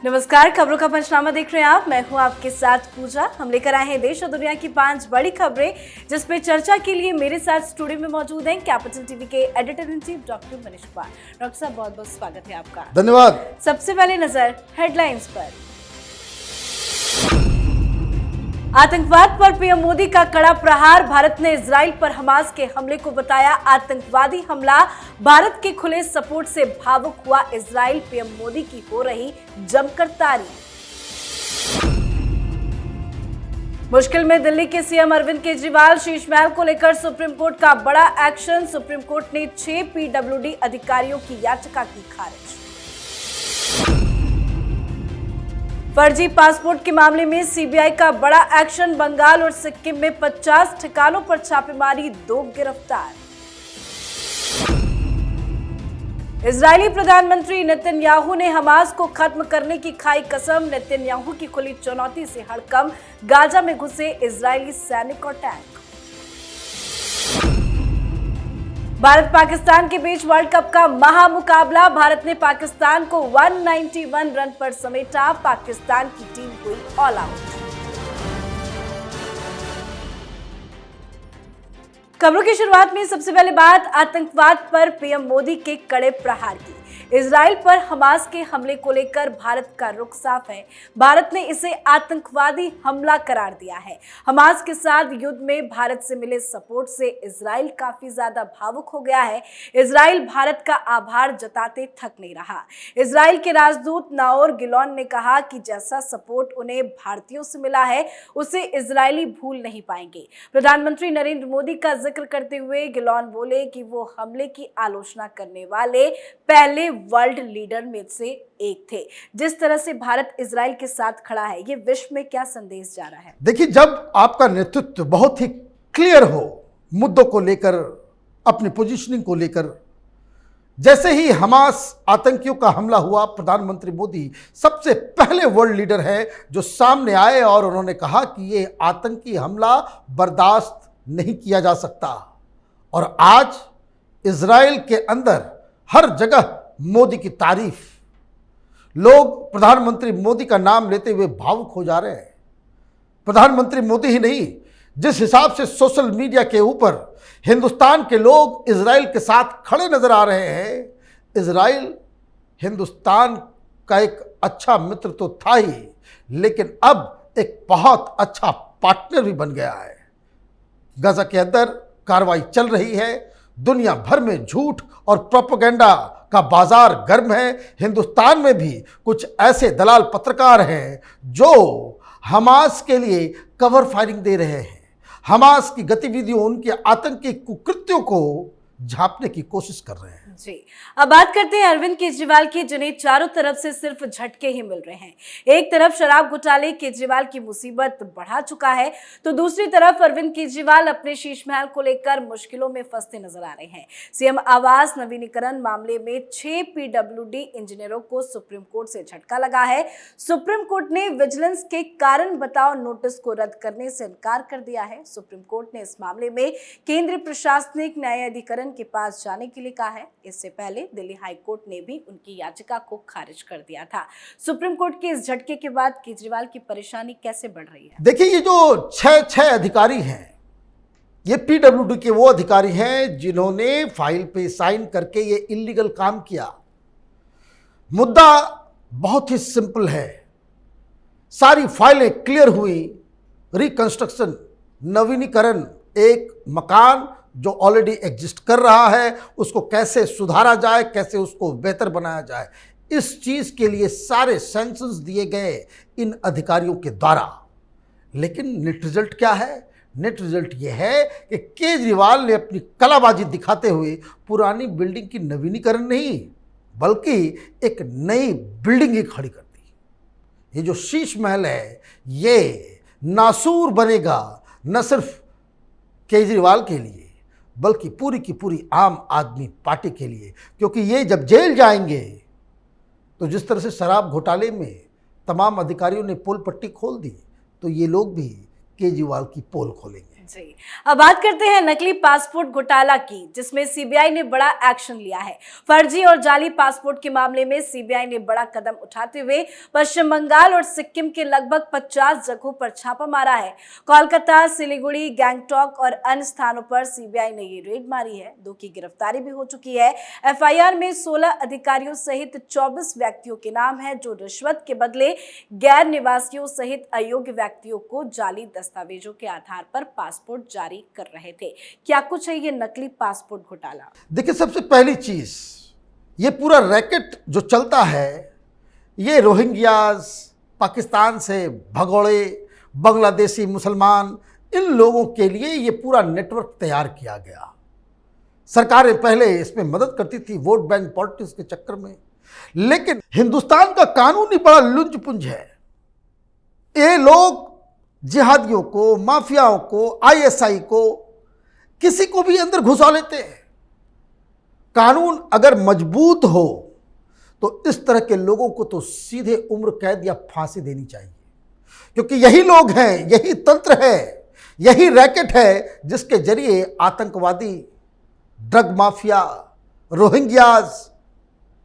नमस्कार, खबरों का पंचनामा देख रहे हैं आप। मैं हूं आपके साथ पूजा। हम लेकर आए हैं देश और दुनिया की 5 बड़ी खबरें, जिसपे चर्चा के लिए मेरे साथ स्टूडियो में मौजूद हैं कैपिटल टीवी के editor in chief doctor Manish Kumar. Doctor साहब, बहुत बहुत स्वागत है आपका। धन्यवाद। सबसे पहले नजर हेडलाइंस पर। आतंकवाद पर पीएम मोदी का कड़ा प्रहार। भारत ने इजराइल पर हमास के हमले को बताया आतंकवादी हमला। भारत के खुले सपोर्ट से भावुक हुआ इजराइल। पीएम मोदी की हो रही जमकर तारीफ। मुश्किल में दिल्ली के सीएम अरविंद केजरीवाल। शीश महल को लेकर सुप्रीम कोर्ट का बड़ा एक्शन। सुप्रीम कोर्ट ने 6 पीडब्ल्यूडी अधिकारियों की याचिका की खारिज। फर्जी पासपोर्ट के मामले में सीबीआई का बड़ा एक्शन। बंगाल और सिक्किम में 50 ठिकानों पर छापेमारी, 2 गिरफ्तार। इजरायली प्रधानमंत्री नेतन्याहू ने हमास को खत्म करने की खाई कसम। नेतन्याहू की खुली चुनौती से हड़कंप। गाजा में घुसे इजरायली सैनिक और टैंक। भारत पाकिस्तान के बीच वर्ल्ड कप का महामुकाबला। भारत ने पाकिस्तान को 191 रन पर समेटा। पाकिस्तान की टीम हुई ऑल आउट। खबरों की शुरुआत में सबसे पहले बात आतंकवाद पर पीएम मोदी के कड़े प्रहार की। इजराइल पर हमास के हमले को लेकर भारत का रुख साफ है। भारत ने इसे आतंकवादी हमला करार दिया है। हमास के साथ युद्ध में भारत से मिले सपोर्ट से इजराइल काफी ज्यादा भावुक हो गया है। इजराइल भारत का आभार जताते थक नहीं रहा। इजराइल के राजदूत नाओर गिलोन ने कहा कि जैसा सपोर्ट उन्हें भारतीयों से मिला है, उसे इजरायली भूल नहीं पाएंगे। प्रधानमंत्री नरेंद्र मोदी का जिक्र करते हुए गिलोन बोले कि वो हमले की आलोचना करने वाले पहले वर्ल्ड लीडर में से एक थे। जिस तरह से भारत इजराइल के साथ खड़ा है, ये विश्व में क्या संदेश जा रहा है? देखिए, जब आपका नेतृत्व बहुत ही क्लियर हो मुद्दों को लेकर, अपनी पोजीशनिंग को लेकर, जैसे ही हमास आतंकियों का हमला हुआ, प्रधानमंत्री मोदी सबसे पहले वर्ल्ड लीडर है जो सामने आए और उन्होंने कहा कि ये आतंकी हमला बर्दाश्त नहीं किया जा सकता। और आज इजराइल के अंदर हर जगह मोदी की तारीफ, लोग प्रधानमंत्री मोदी का नाम लेते हुए भावुक हो जा रहे हैं। प्रधानमंत्री मोदी ही नहीं, जिस हिसाब से सोशल मीडिया के ऊपर हिंदुस्तान के लोग इजराइल के साथ खड़े नजर आ रहे हैं। इजराइल हिंदुस्तान का एक अच्छा मित्र तो था ही, लेकिन अब एक बहुत अच्छा पार्टनर भी बन गया है। गाजा के अंदर कार्रवाई चल रही है। दुनिया भर में झूठ और प्रोपेगेंडा का बाजार गर्म है। हिंदुस्तान में भी कुछ ऐसे दलाल पत्रकार हैं जो हमास के लिए कवर फायरिंग दे रहे हैं। हमास की गतिविधियों, उनके आतंकी कुकृत्यों को झांपने की कोशिश कर रहे हैं। जी, अब बात करते हैं अरविंद केजरीवाल की, जिन्हें चारों तरफ से सिर्फ झटके ही मिल रहे हैं। एक तरफ शराब घोटाले केजरीवाल की मुसीबत बढ़ा चुका है, तो दूसरी तरफ अरविंद केजरीवाल अपने शीश महल को लेकर मुश्किलों में फंसते नजर आ रहे हैं। सीएम आवास नवीनीकरण मामले में 6 पीडब्ल्यूडी इंजीनियरों को सुप्रीम कोर्ट से झटका लगा है। सुप्रीम कोर्ट ने विजिलेंस के कारण बताओ नोटिस को रद्द करने से इनकार कर दिया है। सुप्रीम कोर्ट ने इस मामले में केंद्रीय प्रशासनिक न्यायाधिकरण के पास जाने के लिए कहा है। इससे पहले दिल्ली हाई कोर्ट ने भी उनकी याचिका को खारिज कर दिया था। सुप्रीम कोर्ट के इस झटके के बाद केजरीवाल की परेशानी कैसे बढ़ रही है? देखिए, ये जो 6 अधिकारी हैं, ये पीडब्ल्यूडी के वो अधिकारी हैं जिन्होंने फाइल पे साइन करके ये इलीगल काम किया। मुद्दा बहुत ही सिंपल है। सारी फाइलें क्लियर हुई। रिकंस्ट्रक्शन, नवीनीकरण, एक मकान जो ऑलरेडी एग्जिस्ट कर रहा है, उसको कैसे सुधारा जाए, कैसे उसको बेहतर बनाया जाए, इस चीज़ के लिए सारे सैंक्शंस दिए गए इन अधिकारियों के द्वारा। लेकिन नेट रिजल्ट क्या है? नेट रिजल्ट ये है कि केजरीवाल ने अपनी कलाबाजी दिखाते हुए पुरानी बिल्डिंग की नवीनीकरण नहीं, बल्कि एक नई बिल्डिंग ही खड़ी कर दी। ये जो शीश महल है, ये नासूर बनेगा न सिर्फ केजरीवाल के लिए, बल्कि पूरी की पूरी आम आदमी पार्टी के लिए। क्योंकि ये जब जेल जाएंगे तो जिस तरह से शराब घोटाले में तमाम अधिकारियों ने पोल पट्टी खोल दी, तो ये लोग भी केजरीवाल की पोल खोलेंगे। जी, अब बात करते हैं नकली पासपोर्ट घोटाला की, जिसमें सीबीआई ने बड़ा एक्शन लिया है। फर्जी और जाली पासपोर्ट के मामले में सीबीआई ने बड़ा कदम उठाते हुए पश्चिम बंगाल और सिक्किम के लगभग 50 जगहों पर छापा मारा है। कोलकाता, सिलीगुड़ी, गैंगटॉक और अन्य स्थानों पर सीबीआई ने ये रेड मारी है। 2 की गिरफ्तारी भी हो चुकी है। एफआईआर में 16 अधिकारियों सहित 24 व्यक्तियों के नाम है, जो रिश्वत के बदले गैर निवासियों सहित अयोग्य व्यक्तियों को जाली दस्तावेजों के आधार पर पासपोर्ट जारी कर रहे थे। क्या कुछ है ये नकली पासपोर्ट घोटाला? देखिए, सबसे पहली चीज, ये पूरा रैकेट जो चलता है, ये रोहिंग्यास, पाकिस्तान से भगोड़े, बांग्लादेशी मुसलमान, इन लोगों के लिए ये पूरा नेटवर्क तैयार किया गया। सरकारें पहले इसमें मदद करती थी वोट बैंक पॉलिटिक्स के चक्कर में, लेकिन हिंदुस्तान का कानून ही बड़ा लुंज पुंज है। ये लोग जिहादियों को, माफियाओं को, आईएसआई को, किसी को भी अंदर घुसा लेते हैं। कानून अगर मजबूत हो तो इस तरह के लोगों को तो सीधे उम्र कैद या फांसी देनी चाहिए, क्योंकि यही लोग हैं, यही तंत्र है, यही रैकेट है जिसके जरिए आतंकवादी, ड्रग माफिया, रोहिंग्यास,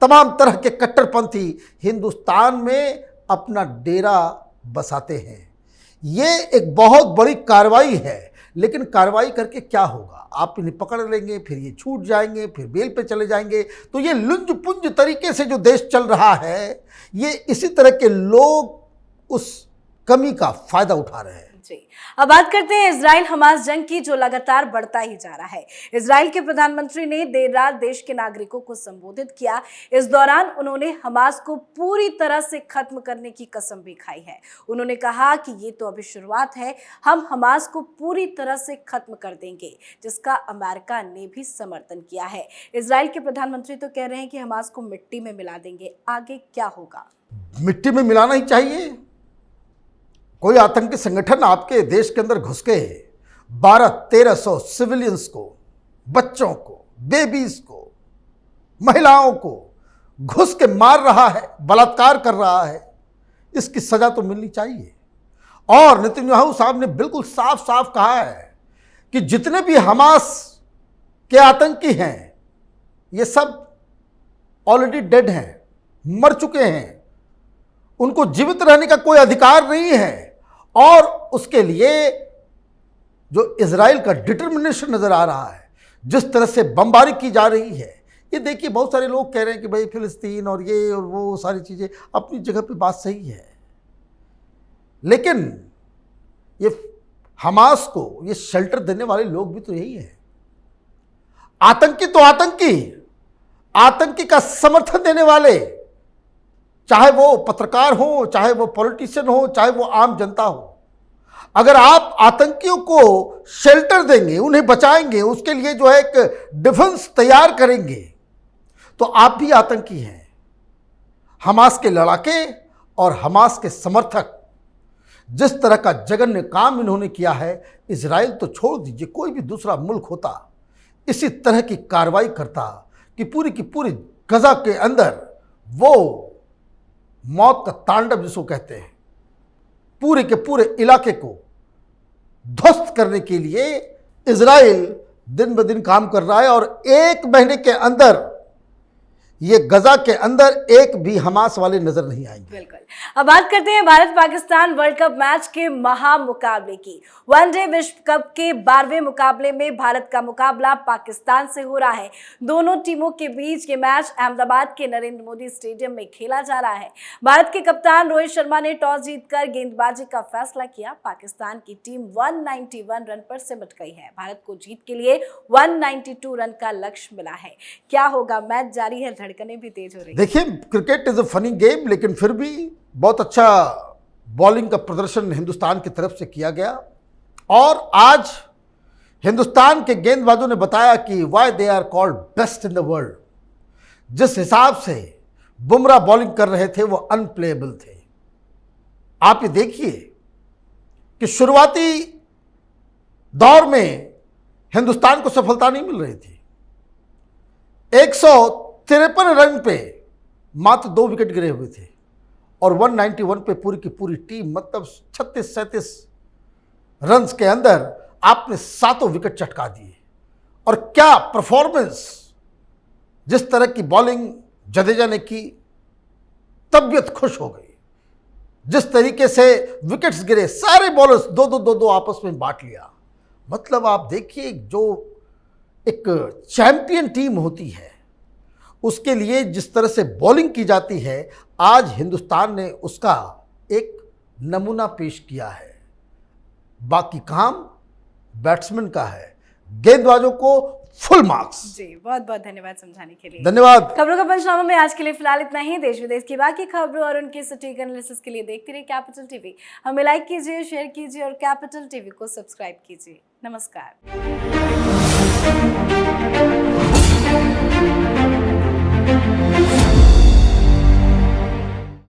तमाम तरह के कट्टरपंथी हिंदुस्तान में अपना डेरा बसाते हैं। ये एक बहुत बड़ी कार्रवाई है, लेकिन कार्रवाई करके क्या होगा? आप इन्हें पकड़ लेंगे, फिर ये छूट जाएंगे, फिर बेल पे चले जाएंगे। तो ये लुंज पुंज तरीके से जो देश चल रहा है, ये इसी तरह के लोग उस कमी का फायदा उठा रहे हैं। जी, अब बात करते हैं इजराइल हमास जंग की, जो लगातार बढ़ता ही जा रहा है। इजराइल के प्रधानमंत्री ने देर रात देश के नागरिकों को संबोधित किया। इस दौरान उन्होंने हमास को पूरी तरह से खत्म करने की कसम भी खाई है। उन्होंने कहा कि ये तो अभी शुरुआत है, हम हमास को पूरी तरह से खत्म कर देंगे, जिसका अमेरिका ने भी समर्थन किया है। इजराइल के प्रधानमंत्री तो कह रहे हैं कि हमास को मिट्टी में मिला देंगे। आगे क्या होगा? मिट्टी में मिलाना ही चाहिए। कोई आतंकी संगठन आपके देश के अंदर घुस के 1200-1300 सिविलियंस को, बच्चों को, बेबीज को, महिलाओं को घुस के मार रहा है, बलात्कार कर रहा है, इसकी सजा तो मिलनी चाहिए। और नेतन्याहू साहब ने बिल्कुल साफ साफ कहा है कि जितने भी हमास के आतंकी हैं, ये सब ऑलरेडी डेड हैं, मर चुके हैं, उनको जीवित रहने का कोई अधिकार नहीं है। और उसके लिए जो इजराइल का डिटर्मिनेशन नजर आ रहा है, जिस तरह से बमबारी की जा रही है, ये देखिए, बहुत सारे लोग कह रहे हैं कि भाई फिलिस्तीन और ये और वो सारी चीजें अपनी जगह पे बात सही है, लेकिन ये हमास को ये शेल्टर देने वाले लोग भी तो यही है। आतंकी तो आतंकी, आतंकी का समर्थन देने वाले, चाहे वो पत्रकार हो, चाहे वो पॉलिटिशियन हो, चाहे वो आम जनता हो, अगर आप आतंकियों को शेल्टर देंगे, उन्हें बचाएंगे, उसके लिए जो है एक डिफेंस तैयार करेंगे, तो आप भी आतंकी हैं। हमास के लड़ाके और हमास के समर्थक, जिस तरह का जघन्य काम इन्होंने किया है, इजराइल तो छोड़ दीजिए, कोई भी दूसरा मुल्क होता इसी तरह की कार्रवाई करता कि पूरी गजा के अंदर वो मौत का तांडव जिसको कहते हैं, पूरे के पूरे इलाके को ध्वस्त करने के लिए इजराइल दिन ब दिन काम कर रहा है। और 1 महीने के अंदर ये गजा के अंदर एक भी हमास वाले नजर नहीं आएंगे। बिल्कुल। अब बात करते हैं Bharat Pakistan world cup match के महामुकाबले की। वनडे विश्व कप के 12वें मुकाबले में भारत का मुकाबला पाकिस्तान से हो रहा है। दोनों टीमों के बीच ये मैच अहमदाबाद के नरेंद्र मोदी स्टेडियम में खेला जा रहा है। भारत के कप्तान रोहित शर्मा ने टॉस जीतकर गेंदबाजी का फैसला किया। पाकिस्तान की टीम 191 रन पर सिमट गई है। भारत को जीत के लिए 192 रन का लक्ष्य मिला है। क्या होगा? मैच जारी है, धड़कनें भी तेज हो रही है। देखिए, cricket is a funny game, लेकिन फिर भी बहुत अच्छा बॉलिंग का प्रदर्शन हिंदुस्तान की तरफ से किया गया। और आज हिंदुस्तान के गेंदबाजों ने बताया कि why they are called best in the world. जिस हिसाब से बुमराह बॉलिंग कर रहे थे वो अनप्लेएबल थे। आप ये देखिए कि शुरुआती दौर में हिंदुस्तान को सफलता नहीं मिल रही थी। 153 रन पे मात्र 2 विकेट गिरे हुए थे और 191 पे पूरी की पूरी टीम, मतलब 36-37 रन्स के अंदर आपने 7 विकेट चटका दिए और क्या परफॉर्मेंस, जिस तरह की बॉलिंग जडेजा ने की, तबीयत खुश हो गई। जिस तरीके से विकेट्स गिरे, सारे बॉलर्स दो आपस में बांट लिया। मतलब आप देखिए, जो एक चैंपियन टीम होती है उसके लिए जिस तरह से बॉलिंग की जाती है, आज हिंदुस्तान ने उसका एक नमूना पेश किया है। बाकी काम बैट्समैन का है, गेंदबाजों को फुल मार्क्स। जी, बहुत बहुत धन्यवाद समझाने के लिए। धन्यवाद। खबरों का पंचनामा में आज के लिए फिलहाल इतना ही। देश विदेश की बाकी खबरों और उनके सटीक एनालिसिस के लिए देखते रहिए कैपिटल टीवी। हमें लाइक कीजिए, शेयर कीजिए और कैपिटल टीवी को सब्सक्राइब कीजिए। नमस्कार।